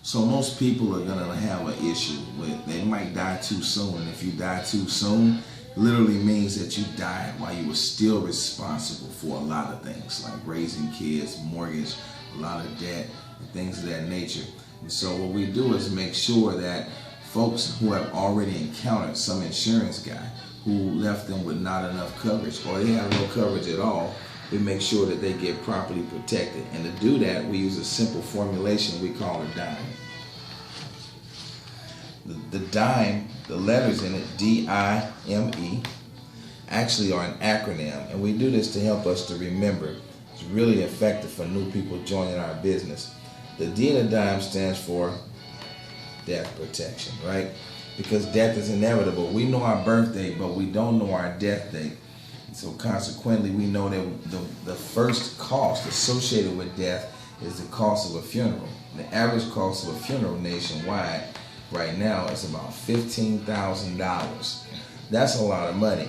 So most people are gonna have an issue with, they might die too soon. And if you die too soon, literally means that you died while you were still responsible for a lot of things like raising kids, mortgage, a lot of debt, and things of that nature. And so what we do is make sure that folks who have already encountered some insurance guy who left them with not enough coverage, or they have no coverage at all, we make sure that they get properly protected. And to do that, we use a simple formulation we call a dime. The dime, the letters in it, D-I-M-E, actually are an acronym, and we do this to help us to remember. It's really effective for new people joining our business. The D in the dime stands for death protection, right? Because death is inevitable. We know our birthday, but we don't know our death date. So consequently, we know that the first cost associated with death is the cost of a funeral. The average cost of a funeral nationwide right now is about $15,000. That's a lot of money.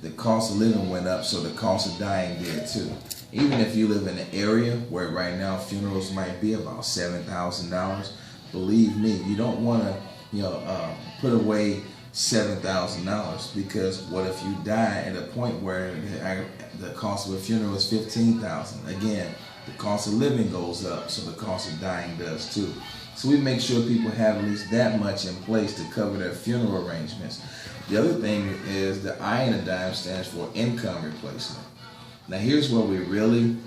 The cost of living went up, so the cost of dying did too. Even if you live in an area where right now funerals might be about $7,000, believe me, you don't want to put away $7,000, because what if you die at a point where the cost of a funeral is $15,000? Again, the cost of living goes up, so the cost of dying does too. So we make sure people have at least that much in place to cover their funeral arrangements. The other thing is the I in a dime stands for income replacement. Now here's where we really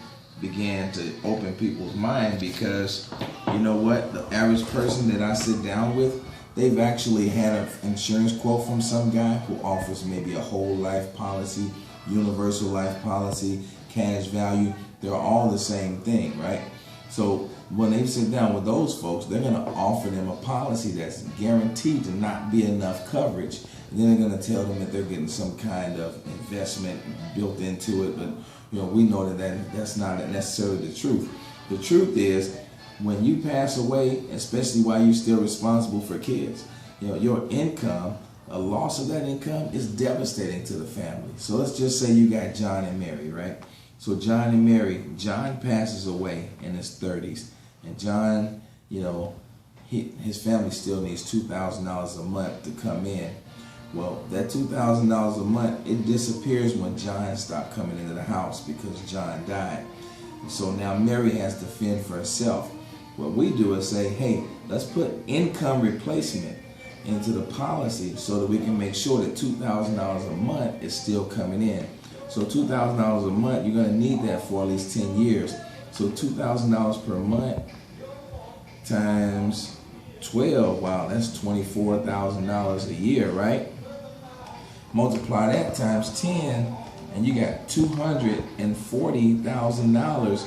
began to open people's mind, because you know what? The average person that I sit down with, they've actually had an insurance quote from some guy who offers maybe a whole life policy, universal life policy, cash value. They're all the same thing, right? So when they sit down with those folks, they're going to offer them a policy that's guaranteed to not be enough coverage. And then they're going to tell them that they're getting some kind of investment built into it. But we know that's not necessarily the truth. The truth is, when you pass away, especially while you're still responsible for kids, your income, a loss of that income is devastating to the family. So let's just say you got John and Mary, right? So John and Mary, John passes away in his 30s, and John, his family still needs $2,000 a month to come in. Well, that $2,000 a month, it disappears when John stopped coming into the house because John died. So now Mary has to fend for herself. What we do is say, hey, let's put income replacement into the policy so that we can make sure that $2,000 a month is still coming in. So $2,000 a month, you're going to need that for at least 10 years. So $2,000 per month times 12, wow, that's $24,000 a year, right? Multiply that times 10, and you got $240,000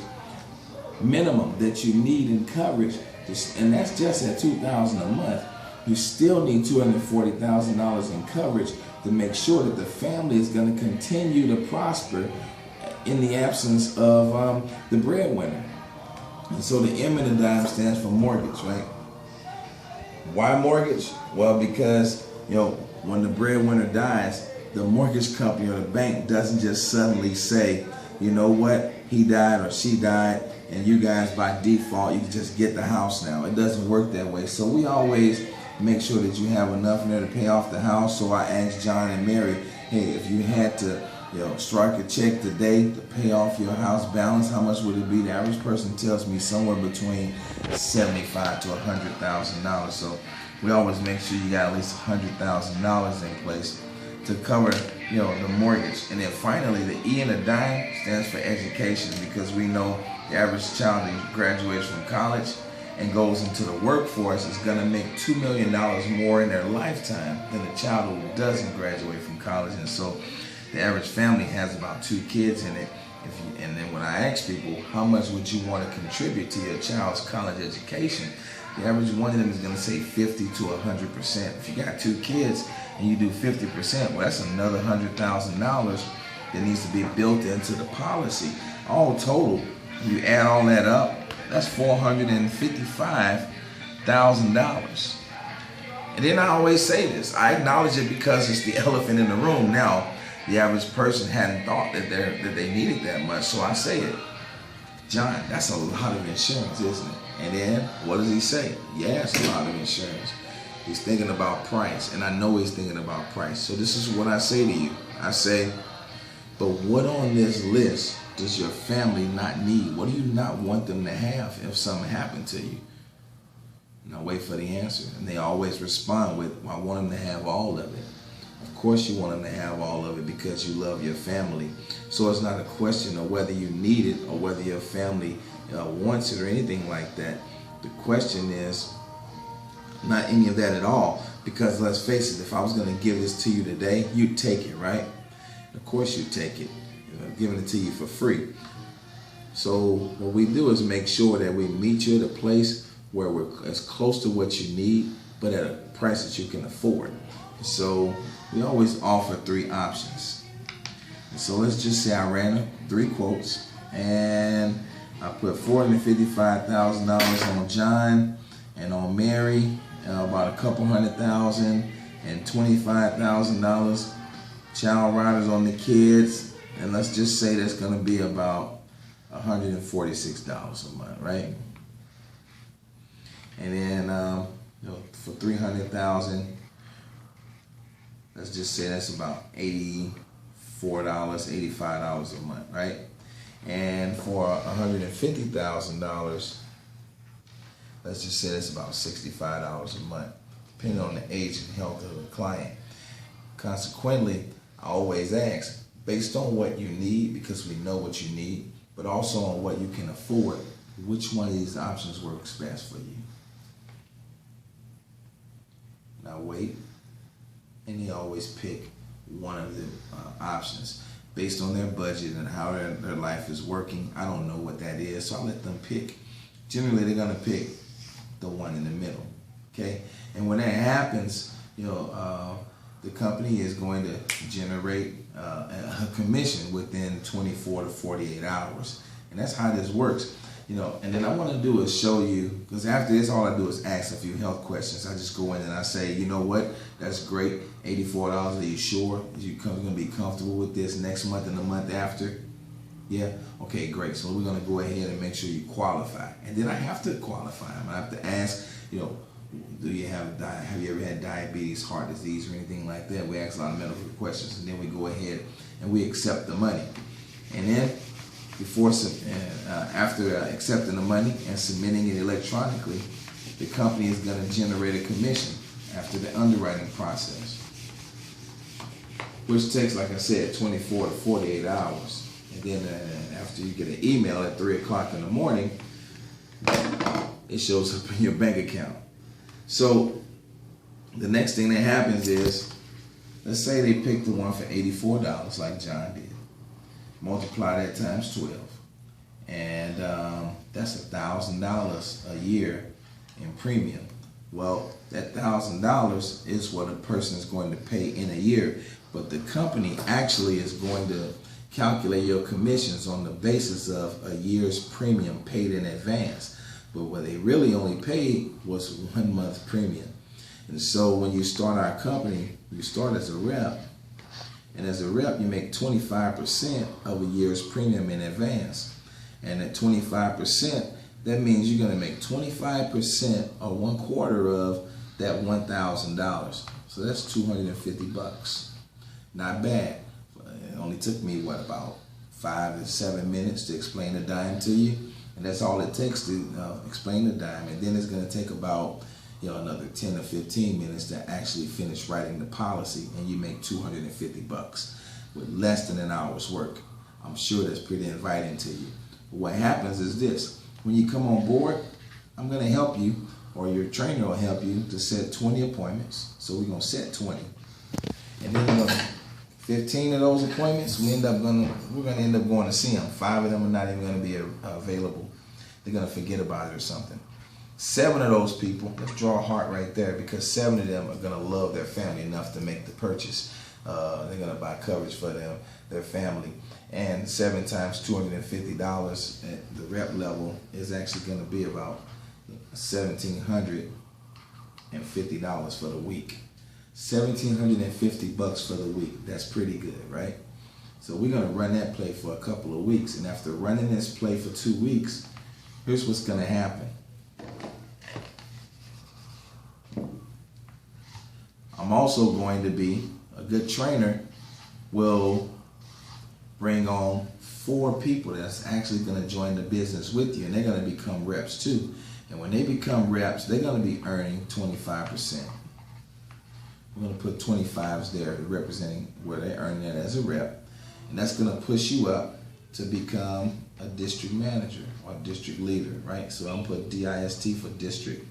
minimum that you need in coverage, and that's just at $2,000 a month. You still need $240,000 in coverage to make sure that the family is going to continue to prosper in the absence of the breadwinner. And so the M in the dime stands for mortgage, right? Why mortgage? Well, because when the breadwinner dies, the mortgage company or the bank doesn't just suddenly say, you know what, he died or she died, and you guys by default you can just get the house now. It doesn't work that way. So we always make sure that you have enough in there to pay off the house. So I asked John and Mary, hey, if you had to strike a check today to pay off your house balance, how much would it be? The average person tells me somewhere between $75,000 to $100,000. So we always make sure you got at least $100,000 in place to cover the mortgage. And then finally, the E in the dime stands for education, because we know the average child that graduates from college and goes into the workforce is going to make $2 million more in their lifetime than a child who doesn't graduate from college. And so the average family has about 2 kids in it. And then when I ask people, how much would you want to contribute to your child's college education? The average one of them is going to say 50 to 100%. If you got 2 kids and you do 50%, well, that's another $100,000 that needs to be built into the policy. All total, you add all that up, that's $455,000. And then I always say this, I acknowledge it because it's the elephant in the room. Now, the average person hadn't thought that they needed that much, so I say it. John, that's a lot of insurance, isn't it? And then what does he say? Yeah, it's a lot of insurance. He's thinking about price, and I know he's thinking about price. So this is what I say to you. I say, but what on this list does your family not need? What do you not want them to have if something happened to you? And I wait for the answer. And they always respond with, well, I want them to have all of it. Of course you want them to have all of it because you love your family. So it's not a question of whether you need it or whether your family wants it or anything like that. The question is not any of that at all, because let's face it, if I was going to give this to you today, you'd take it, right? Of course you'd take it. I'm giving it to you for free. So what we do is make sure that we meet you at a place where we're as close to what you need, but at a price that you can afford. So we always offer 3 options. And so let's just say I ran 3 quotes, and I put $455,000 on John, and on Mary about a couple $100,000, and $25,000 child riders on the kids, and let's just say that's going to be about $146 a month, right? And then for $300,000, let's just say that's about $84, $85 a month, right? And for $150,000, let's just say that's about $65 a month, depending on the age and health of the client. Consequently, I always ask, based on what you need, because we know what you need, but also on what you can afford, which one of these options works best for you? Now wait, and they always pick one of the options based on their budget and how their life is working. I don't know what that is, so I let them pick. Generally, they're going to pick the one in the middle, okay? And when that happens, the company is going to generate a commission within 24 to 48 hours. And that's how this works. And then I want to do is show you, because after this, all I do is ask a few health questions. I just go in and I say, you know what, that's great, $84, are you sure? You're going to be comfortable with this next month and the month after? Yeah? Okay, great. So we're going to go ahead and make sure you qualify. And then I have to qualify them. I have to ask, have you ever had diabetes, heart disease, or anything like that? We ask a lot of medical questions, and then we go ahead and we accept the money. And then after accepting the money and submitting it electronically, the company is going to generate a commission after the underwriting process, which takes, like I said, 24 to 48 hours. And then after you get an email at 3 o'clock in the morning, it shows up in your bank account. So the next thing that happens is, let's say they picked the one for $84 like John did. Multiply that times 12. And that's $1,000 a year in premium. Well, that $1,000 is what a person is going to pay in a year. But the company actually is going to calculate your commissions on the basis of a year's premium paid in advance. But what they really only paid was 1 month premium. And so when you start our company, you start as a rep. And as a rep, you make 25% of a year's premium in advance. And at 25%, that means you're going to make 25% or 1/4 of that $1,000. So that's $250. Not bad. It only took me, about 5 to 7 minutes to explain the dime to you. And that's all it takes to explain the dime. And then it's going to take about another 10 or 15 minutes to actually finish writing the policy, and you make $250 with less than an hour's work. I'm sure that's pretty inviting to you. But what happens is this: when you come on board, I'm going to help you, or your trainer will help you to set 20 appointments. So we're going to set 20, and then 15 of those appointments, we're going to end up going to see them. 5 of them are not even going to be available. They're going to forget about it or something. 7 of those people, let's draw a heart right there, because 7 of them are going to love their family enough to make the purchase. They're going to buy coverage for their family. And 7 times $250 at the rep level is actually going to be about $1,750 for the week. $1,750 for the week. That's pretty good, right? So we're going to run that play for a couple of weeks. And after running this play for 2 weeks, here's what's going to happen. I'm also going to be, a good trainer will bring on 4 people that's actually going to join the business with you, and they're going to become reps too. And when they become reps, they're going to be earning 25%. We're going to put 25s there representing where they're earning that as a rep. And that's going to push you up to become a district manager or district leader, right? So I'm going to put DIST for district.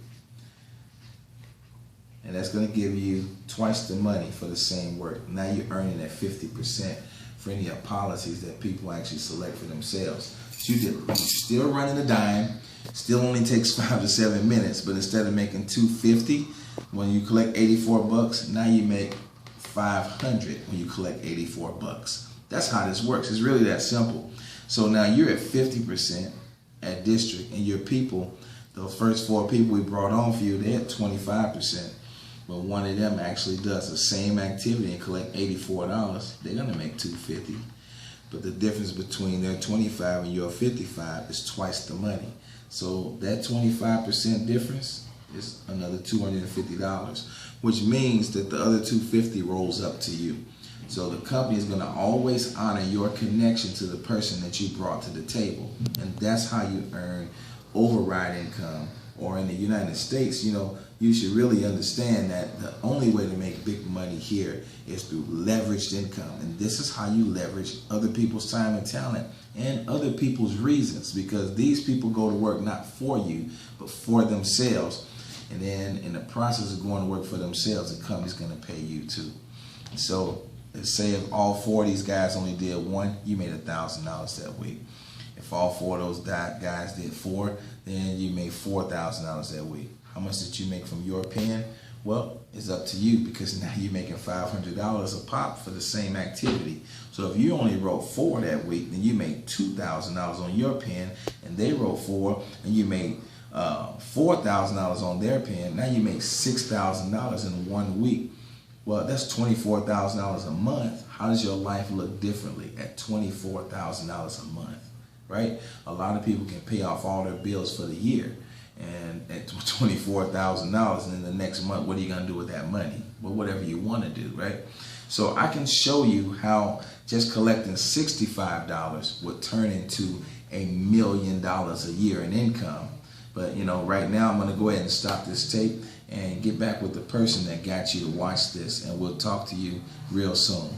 And that's going to give you twice the money for the same work. Now you're earning at 50% for any of policies that people actually select for themselves. So you're still running a dime, still only takes 5 to 7 minutes, but instead of making $250 when you collect 84 bucks, now you make $500 when you collect 84 bucks. That's how this works. It's really that simple. So now you're at 50% at district, and your people, the first 4 people we brought on for you, they're at 25%. But one of them actually does the same activity and collect $84, they're gonna make $250. But the difference between their 25 and your 55 is twice the money. So that 25% difference is another $250, which means that the other $250 rolls up to you. So the company is gonna always honor your connection to the person that you brought to the table. And that's how you earn override income. Or in the United States, you know, you should really understand that the only way to make big money here is through leveraged income. And this is how you leverage other people's time and talent and other people's reasons, because these people go to work not for you, but for themselves. And then in the process of going to work for themselves, the company's going to pay you too. So let's say if all 4 of these guys only did 1, you made $1,000 that week. If all 4 of those guys did 4, then you made $4,000 that week. How much did you make from your pen? Well, it's up to you, because now you're making $500 a pop for the same activity. So if you only wrote 4 that week, then you made $2,000 on your pen, and they wrote 4, and you made $4,000 on their pen. Now you make $6,000 in 1 week. Well, that's $24,000 a month. How does your life look differently at $24,000 a month? Right? A lot of people can pay off all their bills for the year, and at $24,000, and then the next month, what are you going to do with that money? Well, whatever you want to do, right? So I can show you how just collecting $65 would turn into $1 million a year in income. But, you know, right now I'm going to go ahead and stop this tape and get back with the person that got you to watch this, and we'll talk to you real soon.